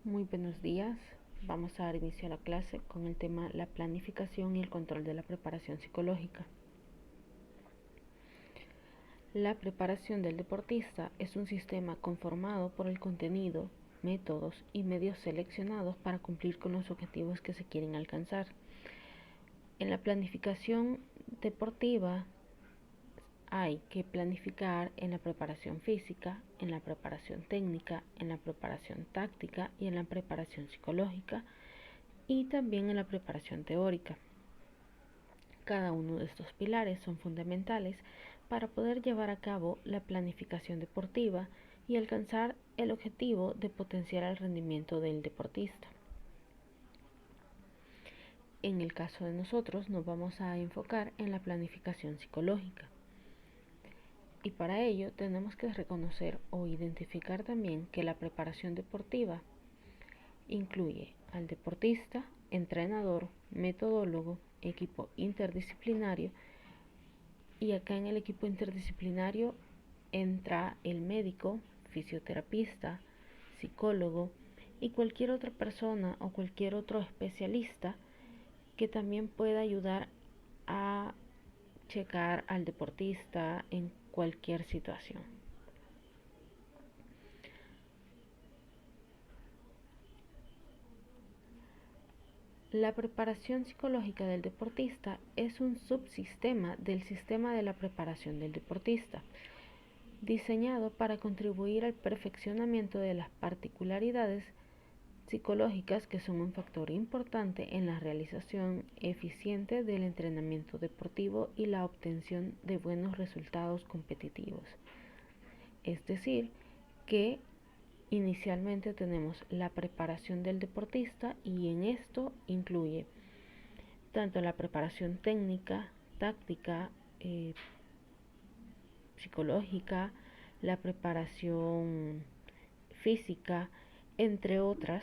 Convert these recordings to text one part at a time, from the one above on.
Muy buenos días. Vamos a dar inicio a la clase con el tema la planificación y el control de la preparación psicológica. La preparación del deportista es un sistema conformado por el contenido, métodos y medios seleccionados para cumplir con los objetivos que se quieren alcanzar. En la planificación deportiva hay que planificar en la preparación física, en la preparación técnica, en la preparación táctica y en la preparación psicológica y también en la preparación teórica. Cada uno de estos pilares son fundamentales para poder llevar a cabo la planificación deportiva y alcanzar el objetivo de potenciar el rendimiento del deportista. En el caso de nosotros nos vamos a enfocar en la planificación psicológica. Y para ello tenemos que reconocer o identificar también que la preparación deportiva incluye al deportista, entrenador, metodólogo, equipo interdisciplinario, y acá en el equipo interdisciplinario entra el médico, fisioterapista, psicólogo y cualquier otra persona o cualquier otro especialista que también pueda ayudar a checar al deportista en cualquier situación. La preparación psicológica del deportista es un subsistema del sistema de la preparación del deportista, diseñado para contribuir al perfeccionamiento de las particularidades psicológicas que son un factor importante en la realización eficiente del entrenamiento deportivo y la obtención de buenos resultados competitivos. Es decir, que inicialmente tenemos la preparación del deportista y en esto incluye tanto la preparación técnica, táctica, psicológica, la preparación física, entre otras,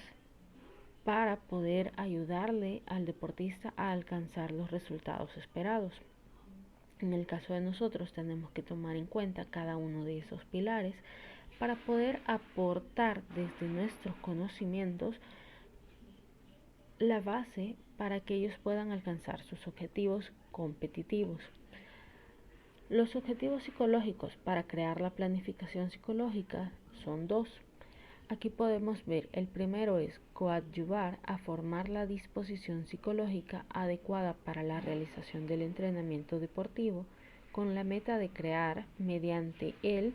para poder ayudarle al deportista a alcanzar los resultados esperados. En el caso de nosotros tenemos que tomar en cuenta cada uno de esos pilares para poder aportar desde nuestros conocimientos la base para que ellos puedan alcanzar sus objetivos competitivos. Los objetivos psicológicos para crear la planificación psicológica son dos. Aquí podemos ver, el primero es coadyuvar a formar la disposición psicológica adecuada para la realización del entrenamiento deportivo con la meta de crear mediante él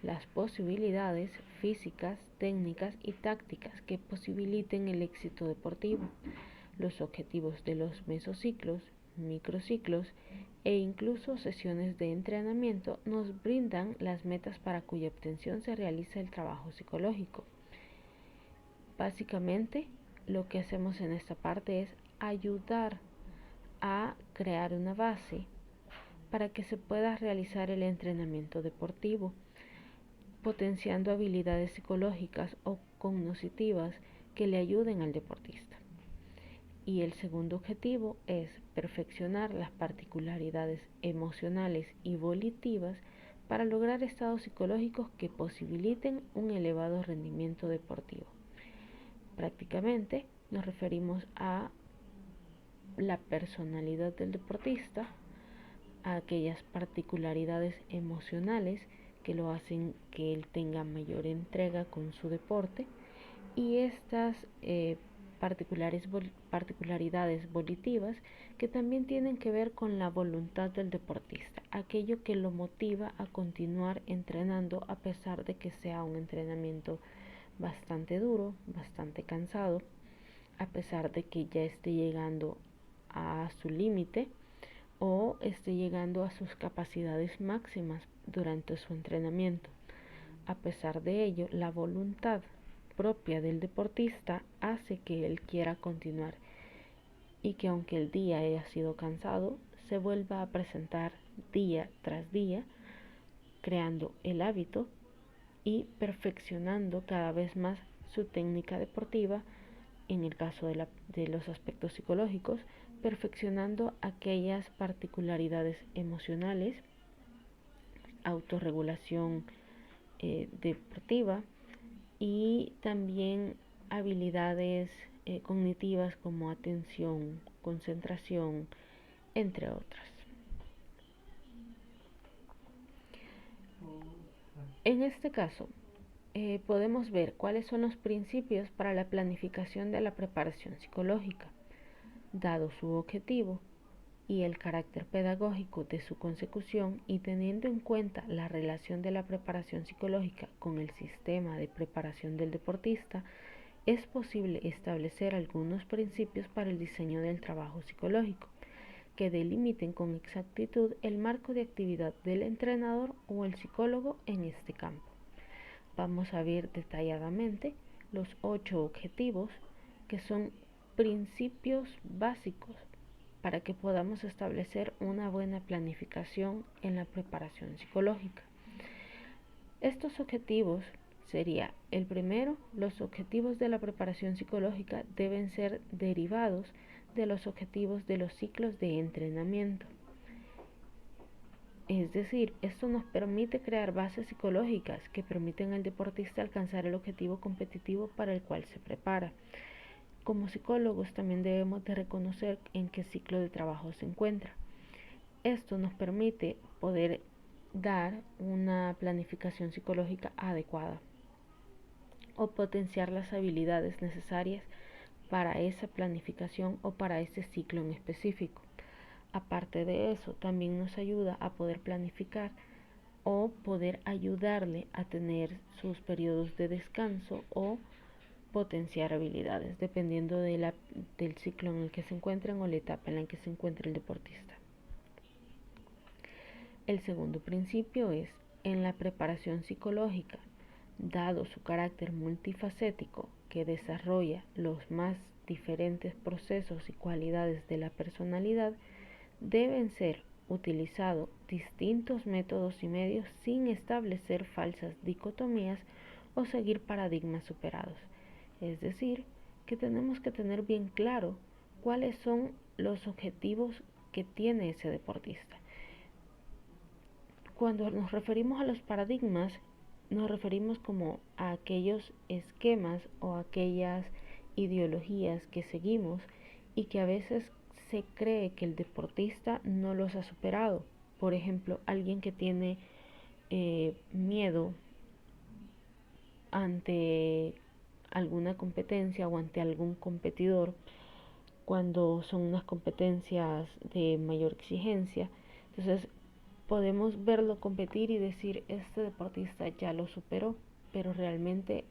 las posibilidades físicas, técnicas y tácticas que posibiliten el éxito deportivo. Los objetivos de los mesociclos, microciclos e incluso sesiones de entrenamiento nos brindan las metas para cuya obtención se realiza el trabajo psicológico. Básicamente, lo que hacemos en esta parte es ayudar a crear una base para que se pueda realizar el entrenamiento deportivo, potenciando habilidades psicológicas o cognitivas que le ayuden al deportista. Y el segundo objetivo es perfeccionar las particularidades emocionales y volitivas para lograr estados psicológicos que posibiliten un elevado rendimiento deportivo. Prácticamente nos referimos a la personalidad del deportista, a aquellas particularidades emocionales que lo hacen que él tenga mayor entrega con su deporte y estas particularidades volitivas que también tienen que ver con la voluntad del deportista, aquello que lo motiva a continuar entrenando a pesar de que sea un entrenamiento bastante duro, bastante cansado, a pesar de que ya esté llegando a su límite o esté llegando a sus capacidades máximas durante su entrenamiento. A pesar de ello, la voluntad propia del deportista hace que él quiera continuar y que aunque el día haya sido cansado, se vuelva a presentar día tras día, creando el hábito y perfeccionando cada vez más su técnica deportiva. En el caso de los aspectos psicológicos, perfeccionando aquellas particularidades emocionales, autorregulación deportiva y también habilidades cognitivas como atención, concentración, entre otras. En este caso, podemos ver cuáles son los principios para la planificación de la preparación psicológica, dado su objetivo y el carácter pedagógico de su consecución y teniendo en cuenta la relación de la preparación psicológica con el sistema de preparación del deportista, es posible establecer algunos principios para el diseño del trabajo psicológico que delimiten con exactitud el marco de actividad del entrenador o el psicólogo en este campo. Vamos a ver detalladamente los 8 objetivos que son principios básicos para que podamos establecer una buena planificación en la preparación psicológica. Estos objetivos sería el primero: los objetivos de la preparación psicológica deben ser derivados de los objetivos de los ciclos de entrenamiento. Es decir, esto nos permite crear bases psicológicas que permiten al deportista alcanzar el objetivo competitivo para el cual se prepara. Como psicólogos también debemos de reconocer en qué ciclo de trabajo se encuentra. Esto nos permite poder dar una planificación psicológica adecuada o potenciar las habilidades necesarias para esa planificación o para ese ciclo en específico. Aparte de eso, también nos ayuda a poder planificar o poder ayudarle a tener sus periodos de descanso o potenciar habilidades, dependiendo del ciclo en el que se encuentren o la etapa en la que se encuentre el deportista. El segundo principio es: en la preparación psicológica, dado su carácter multifacético que desarrolla los más diferentes procesos y cualidades de la personalidad, deben ser utilizados distintos métodos y medios sin establecer falsas dicotomías o seguir paradigmas superados. Es decir, que tenemos que tener bien claro cuáles son los objetivos que tiene ese deportista. Cuando nos referimos a los paradigmas, nos referimos como a aquellos esquemas o aquellas ideologías que seguimos y que a veces se cree que el deportista no los ha superado. Por ejemplo, alguien que tiene miedo ante alguna competencia o ante algún competidor, cuando son unas competencias de mayor exigencia, entonces podemos verlo competir y decir: este deportista ya lo superó, pero realmente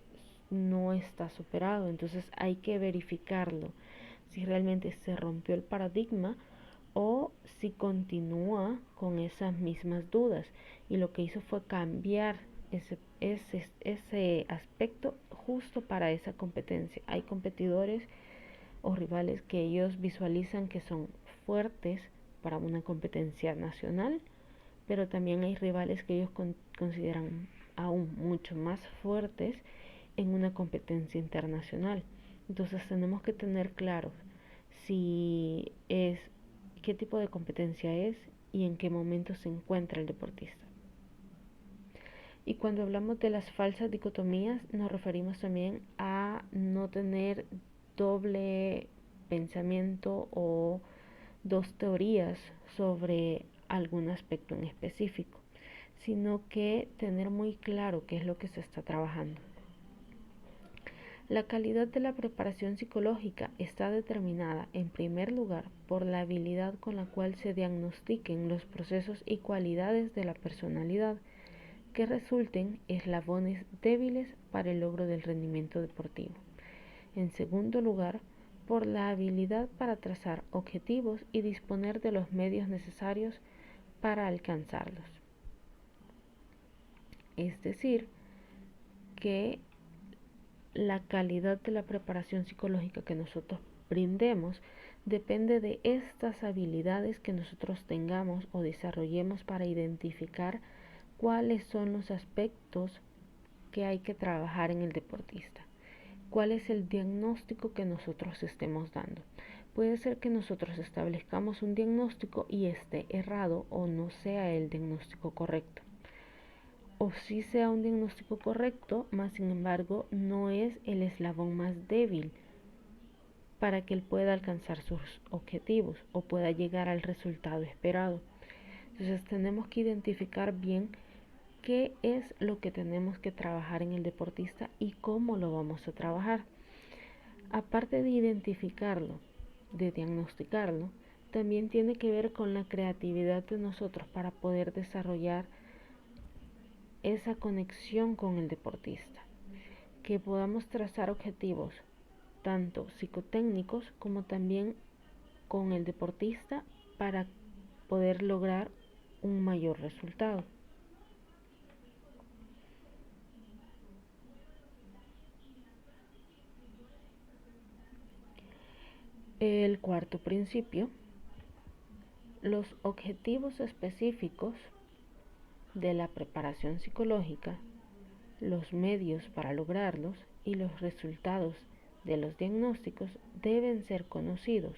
no está superado. Entonces hay que verificarlo, si realmente se rompió el paradigma o si continúa con esas mismas dudas y lo que hizo fue cambiar ese aspecto justo para esa competencia. Hay competidores o rivales que ellos visualizan que son fuertes para una competencia nacional, pero también hay rivales que ellos consideran aún mucho más fuertes en una competencia internacional. Entonces tenemos que tener claro si es, qué tipo de competencia es y en qué momento se encuentra el deportista. Y cuando hablamos de las falsas dicotomías, nos referimos también a no tener doble pensamiento o dos teorías sobre algún aspecto en específico, sino que tener muy claro qué es lo que se está trabajando. La calidad de la preparación psicológica está determinada, en primer lugar, por la habilidad con la cual se diagnostiquen los procesos y cualidades de la personalidad que resulten eslabones débiles para el logro del rendimiento deportivo. En segundo lugar, por la habilidad para trazar objetivos y disponer de los medios necesarios para alcanzarlos. Es decir, que la calidad de la preparación psicológica que nosotros brindemos depende de estas habilidades que nosotros tengamos o desarrollemos para identificar cuáles son los aspectos que hay que trabajar en el deportista, cuál es el diagnóstico que nosotros estemos dando. Puede ser que nosotros establezcamos un diagnóstico y esté errado o no sea el diagnóstico correcto. o sí sea un diagnóstico correcto, más sin embargo no es el eslabón más débil para que él pueda alcanzar sus objetivos o pueda llegar al resultado esperado. Entonces tenemos que identificar bien qué es lo que tenemos que trabajar en el deportista y cómo lo vamos a trabajar. Aparte de identificarlo, de diagnosticarlo, también tiene que ver con la creatividad de nosotros para poder desarrollar esa conexión con el deportista, que podamos trazar objetivos tanto psicotécnicos como también con el deportista para poder lograr un mayor resultado. El cuarto principio, los objetivos específicos de la preparación psicológica, los medios para lograrlos y los resultados de los diagnósticos deben ser conocidos,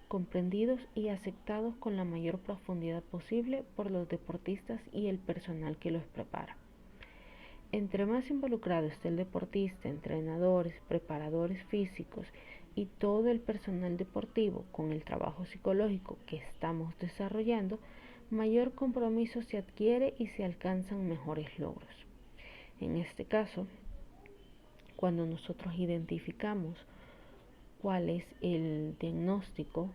comprendidos y aceptados con la mayor profundidad posible por los deportistas y el personal que los prepara. Entre más involucrado esté el deportista, entrenadores, preparadores físicos y todo el personal deportivo con el trabajo psicológico que estamos desarrollando, mayor compromiso se adquiere y se alcanzan mejores logros. En este caso, cuando nosotros identificamos cuál es el diagnóstico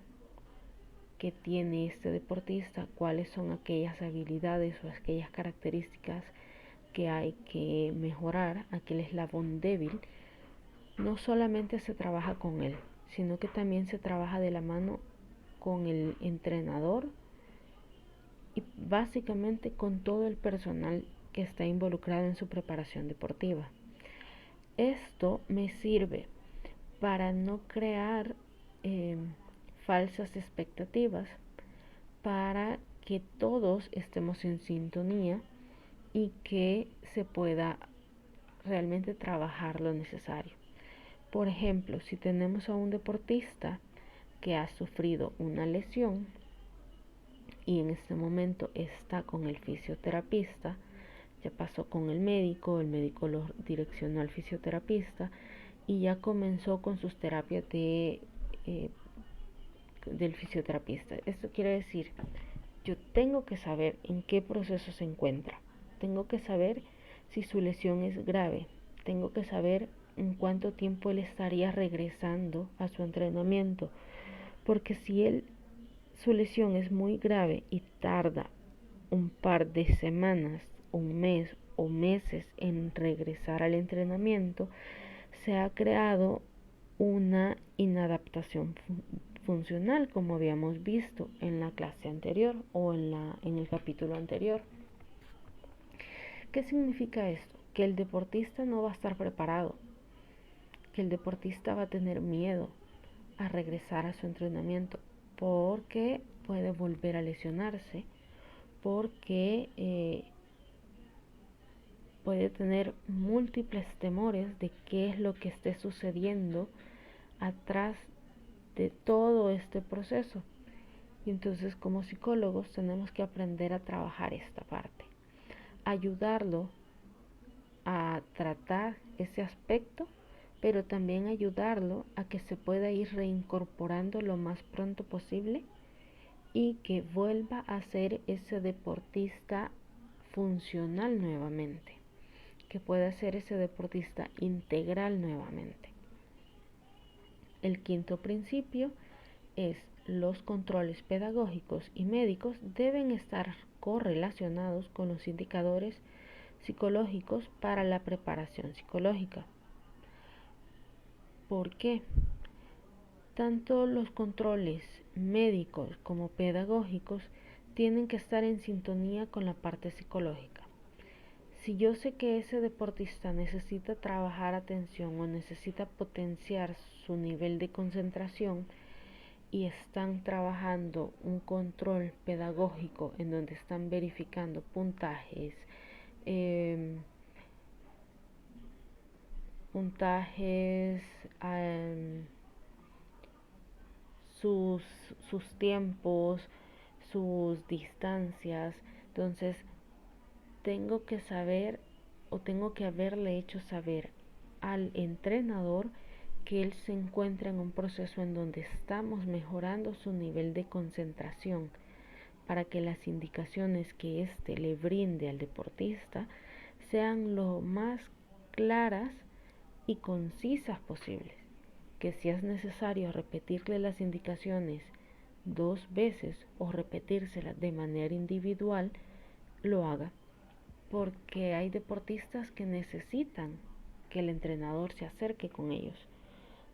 que tiene este deportista, cuáles son aquellas habilidades o aquellas características que hay que mejorar, aquel eslabón débil, no solamente se trabaja con él, sino que también se trabaja de la mano con el entrenador y básicamente con todo el personal que está involucrado en su preparación deportiva. Esto me sirve para no crear falsas expectativas, para que todos estemos en sintonía y que se pueda realmente trabajar lo necesario. Por ejemplo, si tenemos a un deportista que ha sufrido una lesión y en este momento está con el fisioterapista, ya pasó con el médico lo direccionó al fisioterapista y ya comenzó con sus terapias del fisioterapista. Esto quiere decir, yo tengo que saber en qué proceso se encuentra, tengo que saber si su lesión es grave, tengo que saber en cuánto tiempo él estaría regresando a su entrenamiento, porque si su lesión es muy grave y tarda un par de semanas, un mes o meses en regresar al entrenamiento, se ha creado una inadaptación funcional, como habíamos visto en la clase anterior o en el capítulo anterior. ¿Qué significa esto? Que el deportista no va a estar preparado, que el deportista va a tener miedo a regresar a su entrenamiento porque puede volver a lesionarse, porque puede tener múltiples temores de qué es lo que esté sucediendo atrás de todo este proceso. Y entonces como psicólogos tenemos que aprender a trabajar esta parte, ayudarlo a tratar ese aspecto, pero también ayudarlo a que se pueda ir reincorporando lo más pronto posible y que vuelva a ser ese deportista funcional nuevamente, que pueda ser ese deportista integral nuevamente. El quinto principio es: los controles pedagógicos y médicos deben estar correlacionados con los indicadores psicológicos para la preparación psicológica. ¿Por qué? Tanto los controles médicos como pedagógicos tienen que estar en sintonía con la parte psicológica. Si yo sé que ese deportista necesita trabajar atención o necesita potenciar su nivel de concentración y están trabajando un control pedagógico en donde están verificando puntajes, eh, puntajes, um, sus, sus tiempos, sus distancias, entonces tengo que saber o tengo que haberle hecho saber al entrenador que él se encuentra en un proceso en donde estamos mejorando su nivel de concentración para que las indicaciones que éste le brinde al deportista sean lo más claras y concisas posibles. Que si es necesario repetirle las indicaciones 2 veces o repetírselas de manera individual, lo haga, porque hay deportistas que necesitan que el entrenador se acerque con ellos,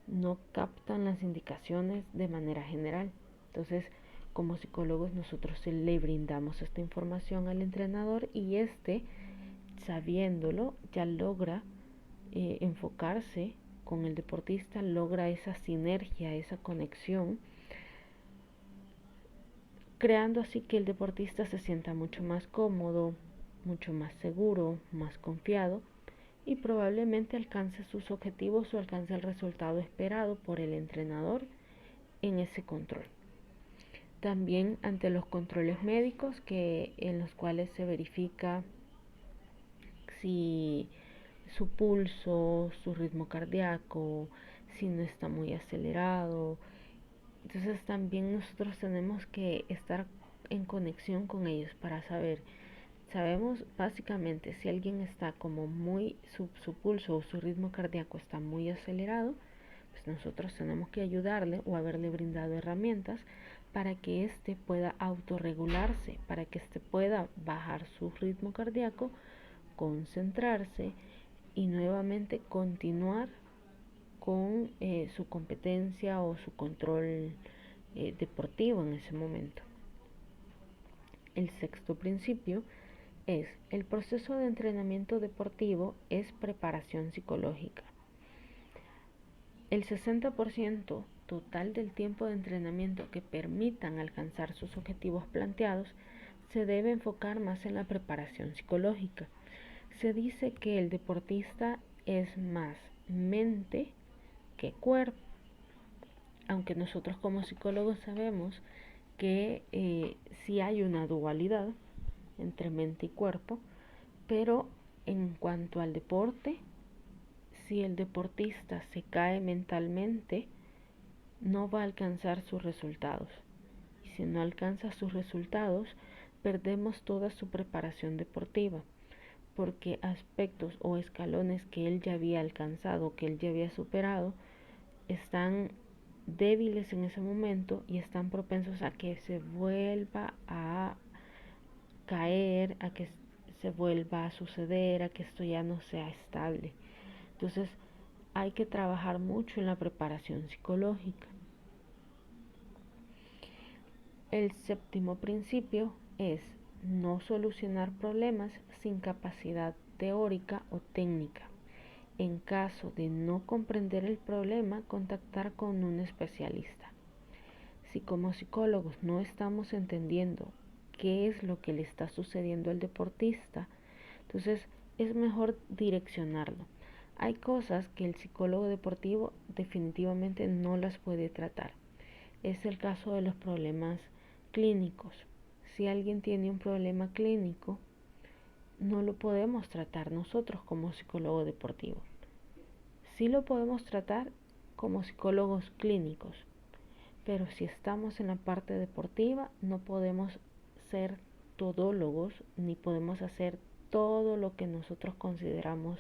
no captan las indicaciones de manera general. Entonces, como psicólogos nosotros le brindamos esta información al entrenador y sabiéndolo, ya logra enfocarse con el deportista, logra esa sinergia, esa conexión, creando así que el deportista se sienta mucho más cómodo, mucho más seguro, más confiado y probablemente alcance sus objetivos o alcance el resultado esperado por el entrenador en ese control. También ante los controles médicos en los cuales se verifica si su pulso, su ritmo cardíaco, si no está muy acelerado. Entonces también nosotros tenemos que estar en conexión con ellos para sabemos básicamente si alguien está como su pulso o su ritmo cardíaco está muy acelerado, pues nosotros tenemos que ayudarle o haberle brindado herramientas para que éste pueda autorregularse, para que éste pueda bajar su ritmo cardíaco, concentrarse y nuevamente continuar con su competencia o su control deportivo en ese momento. El sexto principio es: el proceso de entrenamiento deportivo es preparación psicológica. El 60% total del tiempo de entrenamiento que permitan alcanzar sus objetivos planteados se debe enfocar más en la preparación psicológica. Se dice que el deportista es más mente que cuerpo, aunque nosotros como psicólogos sabemos que sí hay una dualidad entre mente y cuerpo, pero en cuanto al deporte, si el deportista se cae mentalmente, no va a alcanzar sus resultados. Y si no alcanza sus resultados, perdemos toda su preparación deportiva, porque aspectos o escalones que él ya había alcanzado, que él ya había superado, están débiles en ese momento y están propensos a que se vuelva a caer, a que se vuelva a suceder, a que esto ya no sea estable. Entonces hay que trabajar mucho en la preparación psicológica. El séptimo principio es no solucionar problemas sin capacidad teórica o técnica. En caso de no comprender el problema, contactar con un especialista. Si como psicólogos no estamos entendiendo qué es lo que le está sucediendo al deportista, entonces es mejor direccionarlo. Hay cosas que el psicólogo deportivo definitivamente no las puede tratar. Es el caso de los problemas clínicos. Si alguien tiene un problema clínico, no lo podemos tratar nosotros como psicólogo deportivo. Sí lo podemos tratar como psicólogos clínicos, pero si estamos en la parte deportiva no podemos ser todólogos ni podemos hacer todo lo que nosotros consideramos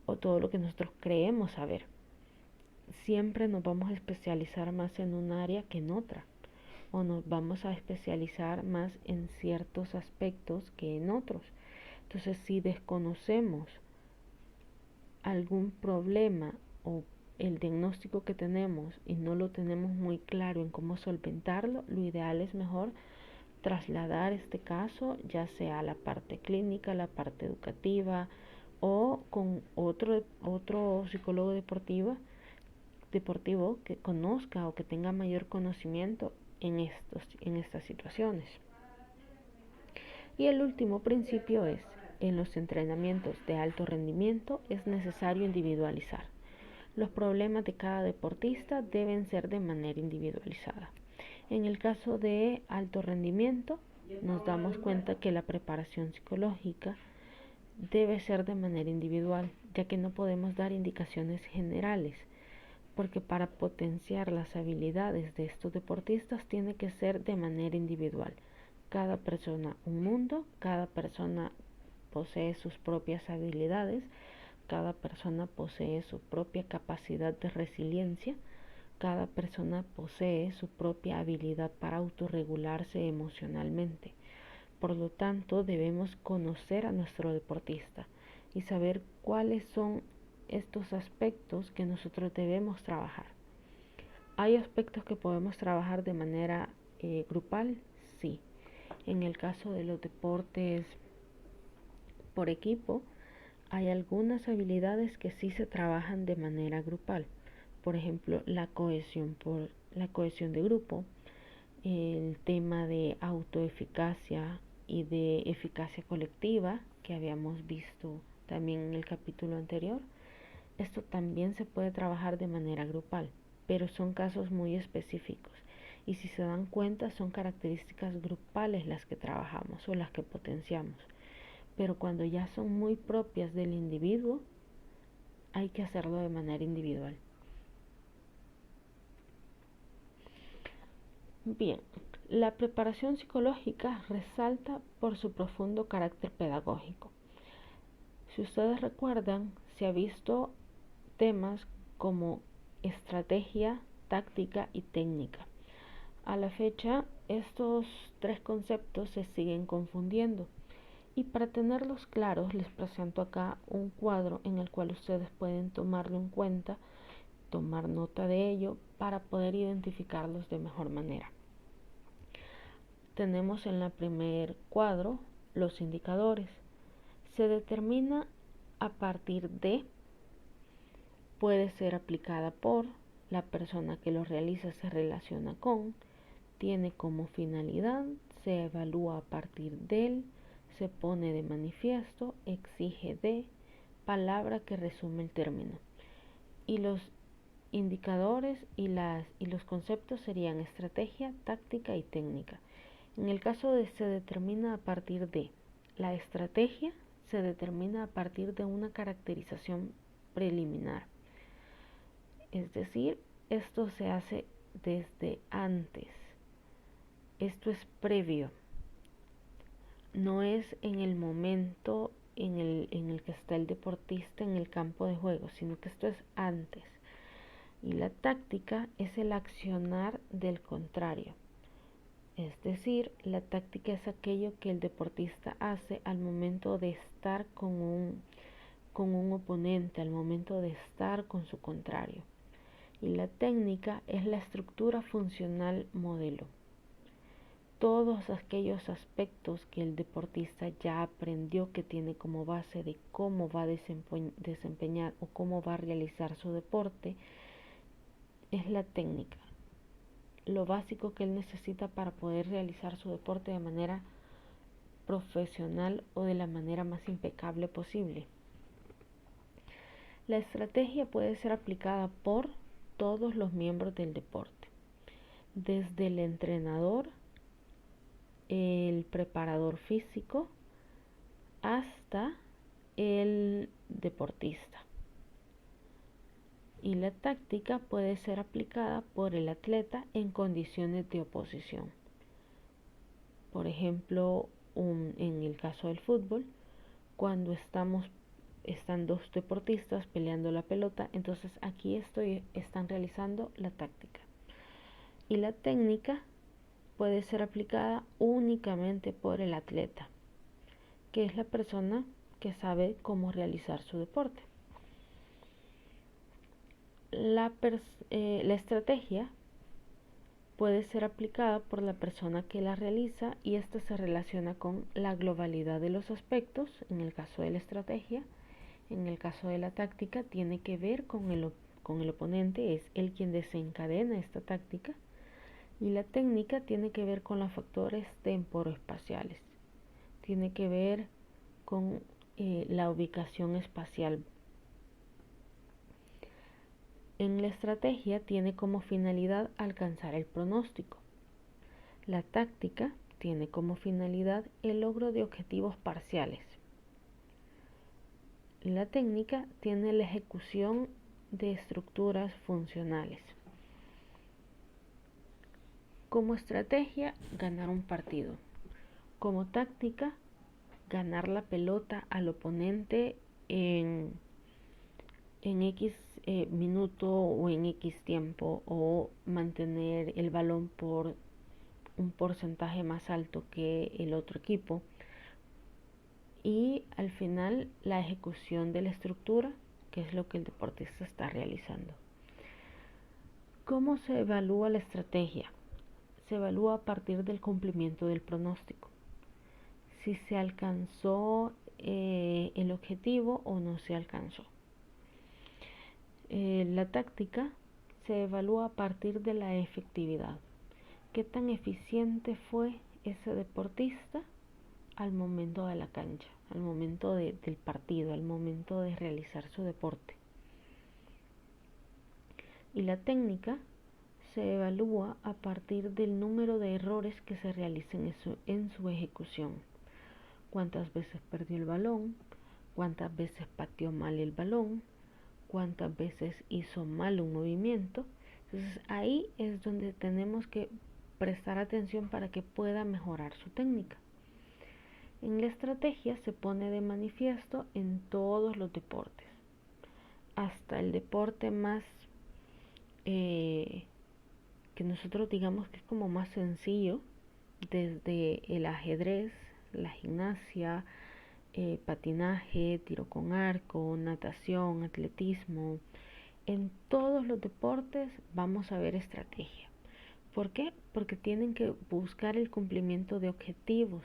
o todo lo que nosotros creemos saber. Siempre nos vamos a especializar más en un área que en otra, o nos vamos a especializar más en ciertos aspectos que en otros. Entonces, si desconocemos algún problema o el diagnóstico que tenemos y no lo tenemos muy claro en cómo solventarlo, lo ideal es mejor trasladar este caso ya sea a la parte clínica, la parte educativa o con otro psicólogo deportivo que conozca o que tenga mayor conocimiento en estas situaciones. Y el último principio es: en los entrenamientos de alto rendimiento es necesario individualizar. Los problemas de cada deportista deben ser de manera individualizada. En el caso de alto rendimiento, nos damos cuenta que la preparación psicológica debe ser de manera individual, ya que no podemos dar indicaciones generales, porque para potenciar las habilidades de estos deportistas tiene que ser de manera individual. Cada persona un mundo, cada persona posee sus propias habilidades, cada persona posee su propia capacidad de resiliencia, cada persona posee su propia habilidad para autorregularse emocionalmente. Por lo tanto, debemos conocer a nuestro deportista y saber cuáles son estos aspectos que nosotros debemos trabajar. ¿Hay aspectos que podemos trabajar de manera grupal? Sí. En el caso de los deportes por equipo, hay algunas habilidades que sí se trabajan de manera grupal. Por ejemplo, la cohesión de grupo, el tema de autoeficacia y de eficacia colectiva que habíamos visto también en el capítulo anterior. Esto también se puede trabajar de manera grupal, pero son casos muy específicos. Y si se dan cuenta, son características grupales las que trabajamos o las que potenciamos. Pero cuando ya son muy propias del individuo, hay que hacerlo de manera individual. Bien, la preparación psicológica resalta por su profundo carácter pedagógico. Si ustedes recuerdan, se ha visto temas como estrategia, táctica y técnica. A la fecha, estos tres conceptos se siguen confundiendo. Y para tenerlos claros, les presento acá un cuadro en el cual ustedes pueden tomarlo en cuenta, tomar nota de ello para poder identificarlos de mejor manera. Tenemos en el primer cuadro los indicadores. Se determina a partir de, puede ser aplicada por, la persona que lo realiza se relaciona con, tiene como finalidad, se evalúa a partir del, se pone de manifiesto, exige de, palabra que resume el término. Y los indicadores y los conceptos serían estrategia, táctica y técnica. En el caso de se determina a partir de, la estrategia se determina a partir de una caracterización preliminar. Es decir, esto se hace desde antes. Esto es previo. No es en el momento en el que está el deportista en el campo de juego, sino que esto es antes. Y la táctica es el accionar del contrario. Es decir, la táctica es aquello que el deportista hace al momento de estar con un oponente, al momento de estar con su contrario. Y la técnica es la estructura funcional modelo. Todos aquellos aspectos que el deportista ya aprendió, que tiene como base de cómo va a desempeñar o cómo va a realizar su deporte, es la técnica. Lo básico que él necesita para poder realizar su deporte de manera profesional o de la manera más impecable posible. La estrategia puede ser aplicada por todos los miembros del deporte, desde el entrenador, el preparador físico, hasta el deportista. Y la táctica puede ser aplicada por el atleta en condiciones de oposición. Por ejemplo, en el caso del fútbol, cuando están dos deportistas peleando la pelota, entonces aquí están realizando la táctica. Y la técnica puede ser aplicada únicamente por el atleta, que es la persona que sabe cómo realizar su deporte. La estrategia puede ser aplicada por la persona que la realiza y esta se relaciona con la globalidad de los aspectos. En el caso de la estrategia, en el caso de la táctica, tiene que ver con el oponente, es él quien desencadena esta táctica. Y la técnica tiene que ver con los factores temporoespaciales, tiene que ver con la ubicación espacial. En la estrategia tiene como finalidad alcanzar el pronóstico. La táctica tiene como finalidad el logro de objetivos parciales. La técnica tiene la ejecución de estructuras funcionales. Como estrategia, ganar un partido. Como táctica, ganar la pelota al oponente en X minuto o en X tiempo, o mantener el balón por un porcentaje más alto que el otro equipo. Y al final, la ejecución de la estructura, que es lo que el deportista está realizando. ¿Cómo se evalúa la estrategia? Se evalúa a partir del cumplimiento del pronóstico. Si se alcanzó el objetivo o no se alcanzó. La táctica se evalúa a partir de la efectividad. ¿Qué tan eficiente fue ese deportista al momento de la cancha, al momento del partido, al momento de realizar su deporte? Y la técnica se evalúa a partir del número de errores que se realicen en su ejecución. ¿Cuántas veces perdió el balón? ¿Cuántas veces pateó mal el balón? ¿Cuántas veces hizo mal un movimiento? Entonces ahí es donde tenemos que prestar atención para que pueda mejorar su técnica. En la estrategia se pone de manifiesto en todos los deportes, hasta el deporte más que nosotros digamos que es como más sencillo, desde el ajedrez, la gimnasia, patinaje, tiro con arco, natación, atletismo. En todos los deportes vamos a ver estrategia. ¿Por qué? Porque tienen que buscar el cumplimiento de objetivos.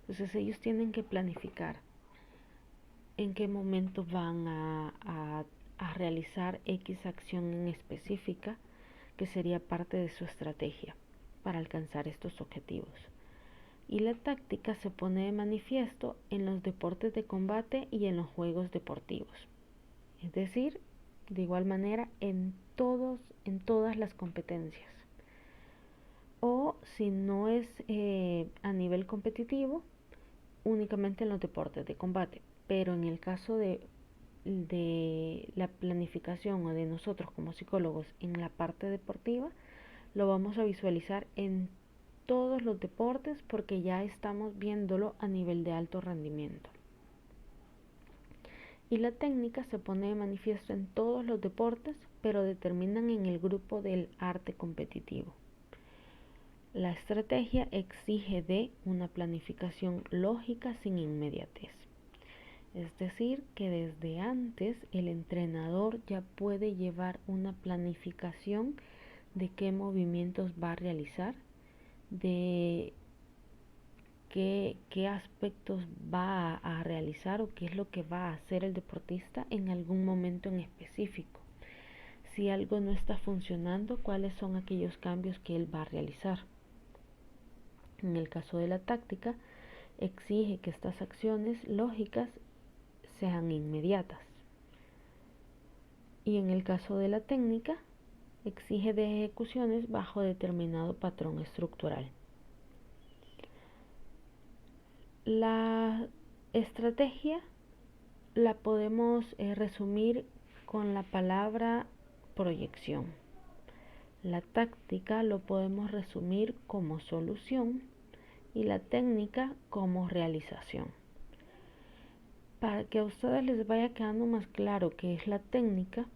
Entonces ellos tienen que planificar en qué momento van a realizar X acción en específica, que sería parte de su estrategia para alcanzar estos objetivos. Y la táctica se pone de manifiesto en los deportes de combate y en los juegos deportivos. Es decir, de igual manera en todas las competencias. O si no es a nivel competitivo, únicamente en los deportes de combate. Pero en el caso de la planificación o de nosotros como psicólogos en la parte deportiva, lo vamos a visualizar en todos los deportes porque ya estamos viéndolo a nivel de alto rendimiento. Y la técnica se pone de manifiesto en todos los deportes, pero determinan en el grupo del arte competitivo. La estrategia exige de una planificación lógica sin inmediatez. Es decir, que desde antes el entrenador ya puede llevar una planificación de qué movimientos va a realizar, de qué aspectos va a realizar o qué es lo que va a hacer el deportista en algún momento en específico. Si algo no está funcionando, cuáles son aquellos cambios que él va a realizar. En el caso de la táctica, exige que estas acciones lógicas sean inmediatas. Y en el caso de la técnica, exige de ejecuciones bajo determinado patrón estructural. La estrategia la podemos resumir con la palabra proyección. La táctica lo podemos resumir como solución y la técnica como realización. Para que a ustedes les vaya quedando más claro qué es la técnica,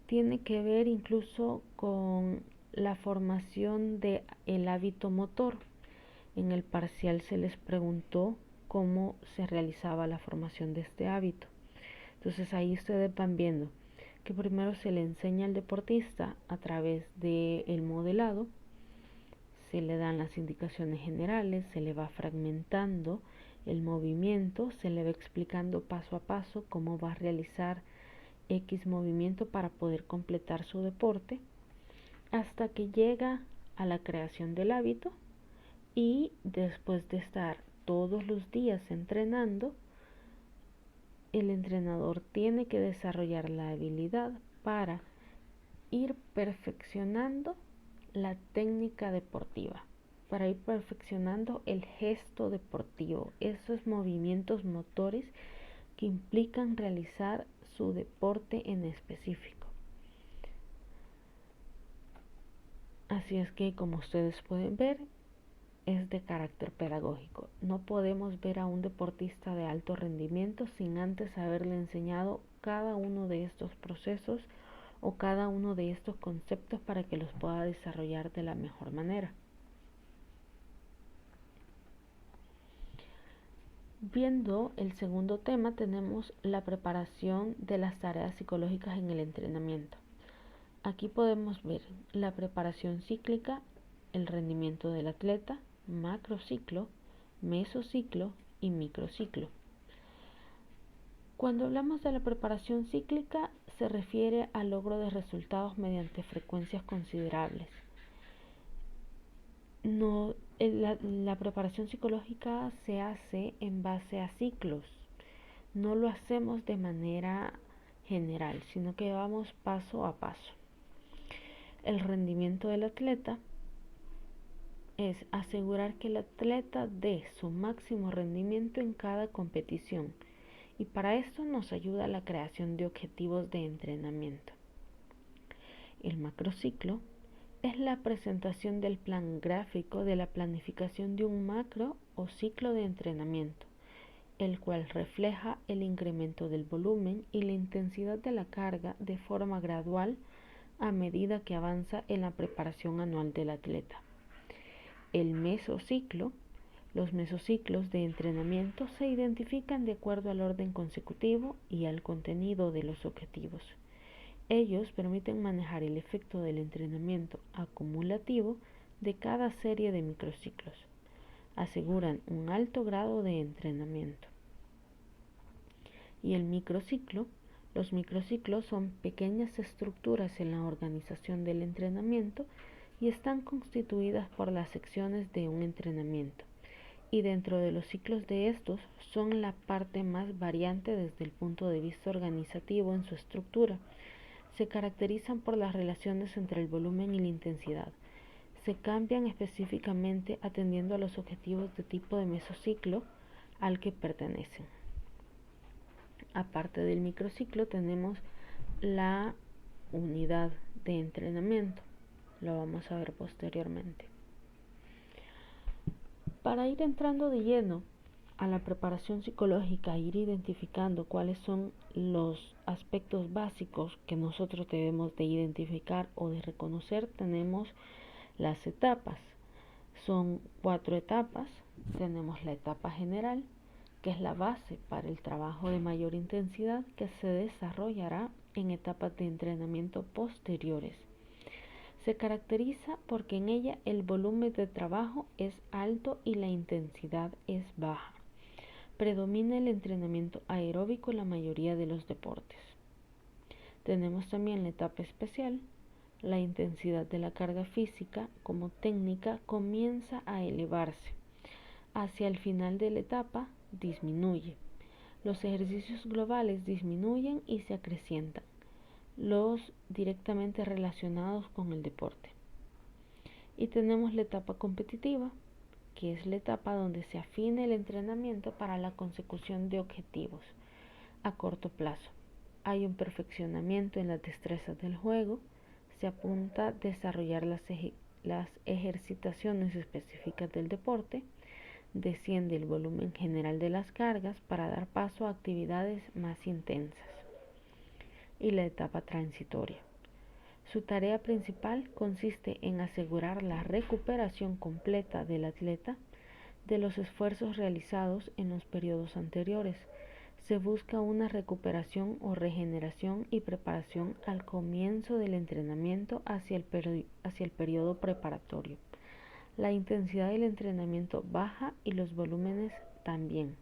tiene que ver incluso con la formación del hábito motor. En el parcial se les preguntó cómo se realizaba la formación de este hábito. Entonces ahí ustedes van viendo que primero se le enseña al deportista a través del modelado, se le dan las indicaciones generales, se le va fragmentando el movimiento, se le va explicando paso a paso cómo va a realizar X movimiento para poder completar su deporte, hasta que llega a la creación del hábito. Y después de estar todos los días entrenando, el entrenador tiene que desarrollar la habilidad para ir perfeccionando la técnica deportiva. para ir perfeccionando el gesto deportivo, esos movimientos motores que implican realizar su deporte en específico. Así es que, como ustedes pueden ver, es de carácter pedagógico. No podemos ver a un deportista de alto rendimiento sin antes haberle enseñado cada uno de estos procesos o cada uno de estos conceptos para que los pueda desarrollar de la mejor manera. Viendo el segundo tema, tenemos la preparación de las tareas psicológicas en el entrenamiento. Aquí podemos ver la preparación cíclica, el rendimiento del atleta, macrociclo, mesociclo y microciclo. Cuando hablamos de la preparación cíclica, se refiere al logro de resultados mediante frecuencias considerables. La preparación psicológica se hace en base a ciclos. No lo hacemos de manera general, sino que vamos paso a paso. El rendimiento del atleta es asegurar que el atleta dé su máximo rendimiento en cada competición, y para esto nos ayuda la creación de objetivos de entrenamiento. El macrociclo es la presentación del plan gráfico de la planificación de un macro o ciclo de entrenamiento, el cual refleja el incremento del volumen y la intensidad de la carga de forma gradual a medida que avanza en la preparación anual del atleta. El mesociclo. Los mesociclos de entrenamiento se identifican de acuerdo al orden consecutivo y al contenido de los objetivos. Ellos permiten manejar el efecto del entrenamiento acumulativo de cada serie de microciclos. Aseguran un alto grado de entrenamiento. Y el microciclo. Los microciclos son pequeñas estructuras en la organización del entrenamiento y están constituidas por las secciones de un entrenamiento. Y dentro de los ciclos de estos son la parte más variante desde el punto de vista organizativo en su estructura. Se caracterizan por las relaciones entre el volumen y la intensidad. Se cambian específicamente atendiendo a los objetivos de tipo de mesociclo al que pertenecen. Aparte del microciclo tenemos la unidad de entrenamiento. Lo vamos a ver posteriormente. Para ir entrando de lleno a la preparación psicológica, ir identificando cuáles son los aspectos básicos que nosotros debemos de identificar o de reconocer, tenemos las etapas. Son 4 etapas. Tenemos la etapa general, que es la base para el trabajo de mayor intensidad que se desarrollará en etapas de entrenamiento posteriores. Se caracteriza porque en ella el volumen de trabajo es alto y la intensidad es baja. Predomina el entrenamiento aeróbico en la mayoría de los deportes. Tenemos también la etapa especial. La intensidad de la carga física como técnica comienza a elevarse. Hacia el final de la etapa disminuye. Los ejercicios globales disminuyen y se acrecientan, los directamente relacionados con el deporte. Y tenemos la etapa competitiva, que es la etapa donde se afina el entrenamiento para la consecución de objetivos a corto plazo. Hay un perfeccionamiento en las destrezas del juego, se apunta a desarrollar las ejercitaciones específicas del deporte, desciende el volumen general de las cargas para dar paso a actividades más intensas. Y la etapa transitoria. Su tarea principal consiste en asegurar la recuperación completa del atleta de los esfuerzos realizados en los periodos anteriores. Se busca una recuperación o regeneración y preparación al comienzo del entrenamiento hacia el periodo preparatorio. La intensidad del entrenamiento baja y los volúmenes también.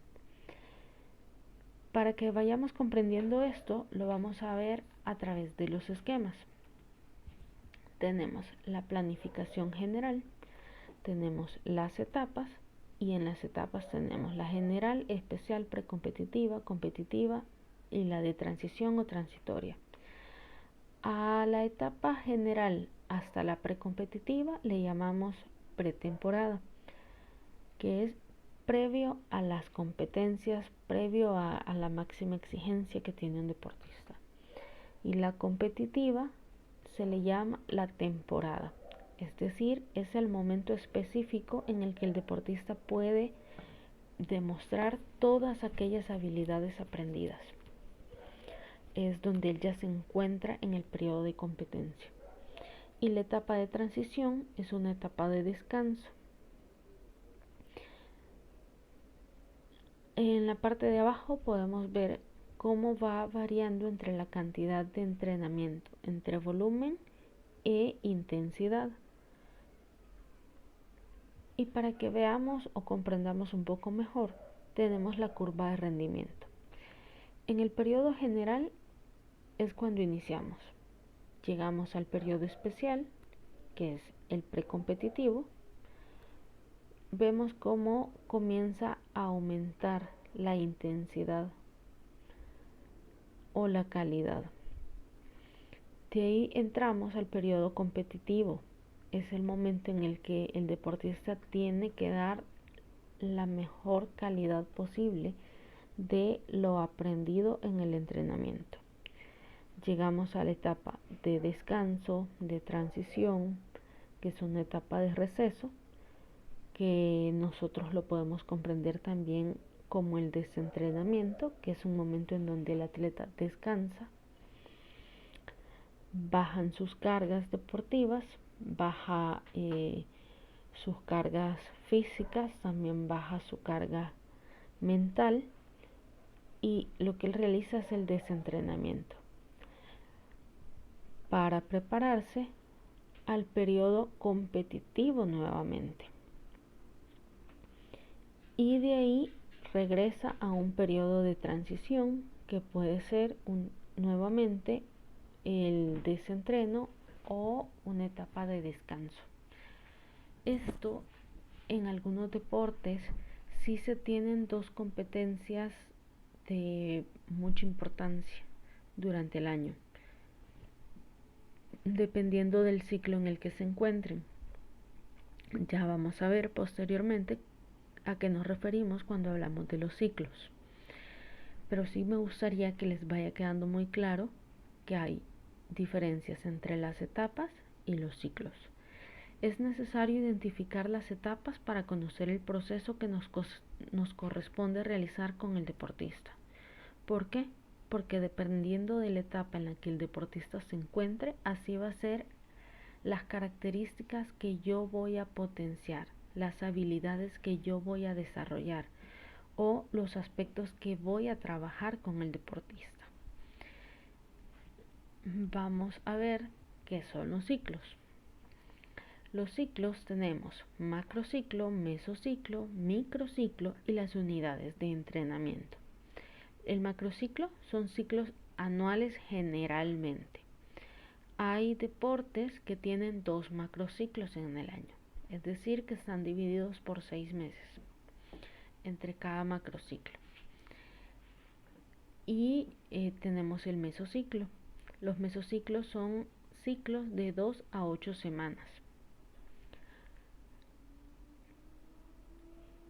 Para que vayamos comprendiendo esto, lo vamos a ver a través de los esquemas. Tenemos la planificación general, tenemos las etapas y en las etapas tenemos la general, especial, precompetitiva, competitiva y la de transición o transitoria. A la etapa general hasta la precompetitiva le llamamos pretemporada, que es previo a las competencias, previo a la máxima exigencia que tiene un deportista. Y la competitiva se le llama la temporada, es decir, es el momento específico en el que el deportista puede demostrar todas aquellas habilidades aprendidas. Es donde él ya se encuentra en el periodo de competencia. Y la etapa de transición es una etapa de descanso. En la parte de abajo podemos ver cómo va variando entre la cantidad de entrenamiento, entre volumen e intensidad. Y para que veamos o comprendamos un poco mejor, tenemos la curva de rendimiento. En el periodo general es cuando iniciamos. Llegamos al periodo especial, que es el precompetitivo. Vemos cómo comienza a aumentar la intensidad o la calidad. De ahí entramos al periodo competitivo. Es el momento en el que el deportista tiene que dar la mejor calidad posible de lo aprendido en el entrenamiento. Llegamos a la etapa de descanso, de transición, que es una etapa de receso, que nosotros lo podemos comprender también como el desentrenamiento, que es un momento en donde el atleta descansa, bajan sus cargas deportivas, baja sus cargas físicas, también baja su carga mental, y lo que él realiza es el desentrenamiento para prepararse al periodo competitivo nuevamente. Y de ahí regresa a un periodo de transición que puede ser nuevamente el desentreno o una etapa de descanso. Esto en algunos deportes sí se tienen dos competencias de mucha importancia durante el año, dependiendo del ciclo en el que se encuentren. Ya vamos a ver posteriormente a qué nos referimos cuando hablamos de los ciclos. Pero sí me gustaría que les vaya quedando muy claro que hay diferencias entre las etapas y los ciclos. Es necesario identificar las etapas para conocer el proceso que nos corresponde realizar con el deportista. ¿Por qué? Porque dependiendo de la etapa en la que el deportista se encuentre, así va a ser las características que yo voy a potenciar, las habilidades que yo voy a desarrollar o los aspectos que voy a trabajar con el deportista. Vamos a ver qué son los ciclos. Los ciclos tenemos macrociclo, mesociclo, microciclo y las unidades de entrenamiento. El macrociclo son ciclos anuales generalmente. Hay deportes que tienen 2 macrociclos en el año, es decir, que están divididos por 6 meses entre cada macrociclo. Y tenemos el mesociclo. Los mesociclos son ciclos de 2 a 8 semanas.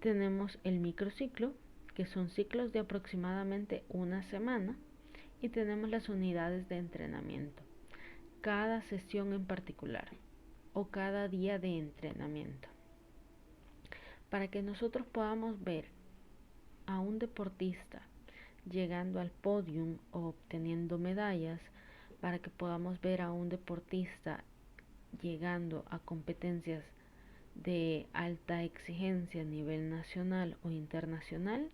Tenemos el microciclo, que son ciclos de aproximadamente una semana, y tenemos las unidades de entrenamiento, cada sesión en particular o cada día de entrenamiento. Para que nosotros podamos ver a un deportista llegando al podium o obteniendo medallas, para que podamos ver a un deportista llegando a competencias de alta exigencia a nivel nacional o internacional,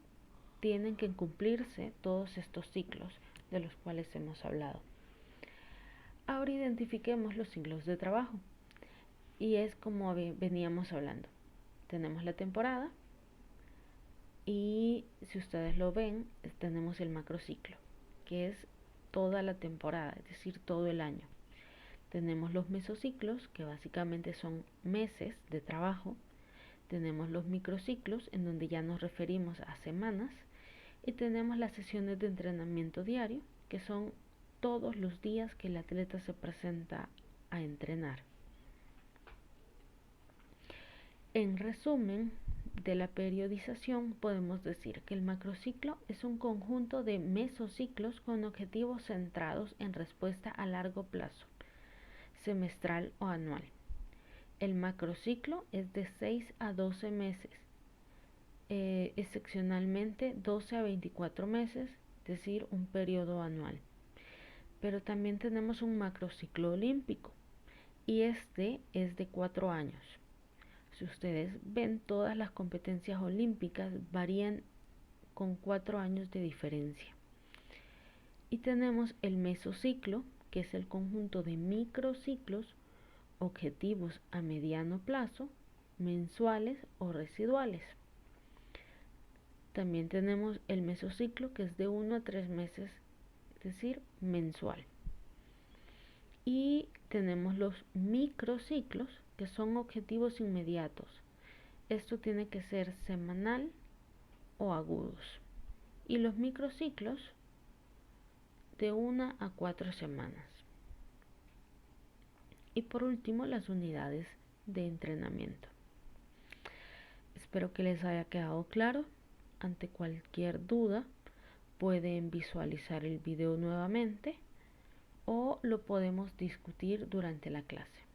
tienen que cumplirse todos estos ciclos de los cuales hemos hablado. Ahora identifiquemos los ciclos de trabajo, y es como veníamos hablando. Tenemos la temporada y, si ustedes lo ven, tenemos el macrociclo, que es toda la temporada, es decir, todo el año. Tenemos los mesociclos, que básicamente son meses de trabajo. Tenemos los microciclos, en donde ya nos referimos a semanas. Y tenemos las sesiones de entrenamiento diario, que son todos los días que el atleta se presenta a entrenar. En resumen de la periodización, podemos decir que el macrociclo es un conjunto de mesociclos con objetivos centrados en respuesta a largo plazo, semestral o anual. El macrociclo es de 6 a 12 meses, excepcionalmente 12 a 24 meses, es decir, un periodo anual. Pero también tenemos un macrociclo olímpico y este es de 4 años. Si ustedes ven, todas las competencias olímpicas varían con 4 años de diferencia. Y tenemos el mesociclo, que es el conjunto de microciclos, objetivos a mediano plazo, mensuales o residuales. También tenemos el mesociclo, que es de 1 a 3 meses, es decir, mensual. Y tenemos los microciclos, que son objetivos inmediatos. Esto tiene que ser semanal o agudos. Y los microciclos de 1 a 4 semanas. Y por último, las unidades de entrenamiento. Espero que les haya quedado claro. Ante cualquier duda, pueden visualizar el video nuevamente o lo podemos discutir durante la clase.